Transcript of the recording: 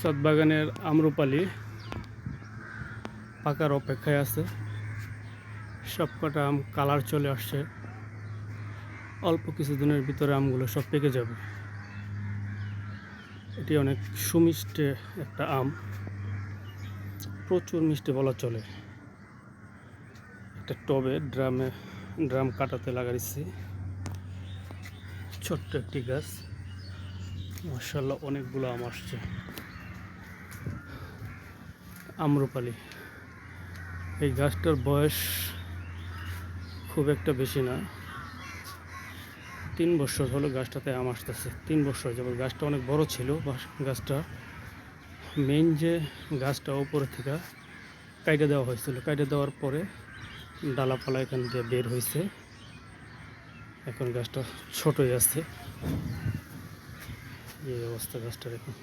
ছাদ বাগানের আম্রপালি পাকার অপেক্ষায় আছে। সবকটা আম কালার চলে আসছে, অল্প কিছুদিনের ভিতরে আমগুলো সব পেকে যাবে। এটি অনেক সুমিষ্টি একটা আম, প্রচুর মিষ্টি বলা চলে। একটা টবে ড্রাম কাটাতে লাগাইছি, ছোট্ট একটি গাছ। মাশাআল্লাহ অনেকগুলো আম আসছে। আম্রপালি, এই গাছটার বয়স খুব একটা বেশি না, 3 বছর হলো গাছটাতে আম আসতেছে। 3 বছর যাবত গাছটা অনেক বড় ছিল। গাছটা মেইন যে গাছটা উপরে থেকে কাইটে দেওয়া হয়েছিল, কাইটে দেওয়ার পরে ডালাপালা এখান দিয়ে বের হয়েছে। এখন গাছটা ছোটই আছে। এই অবস্থা গাছটার এখন।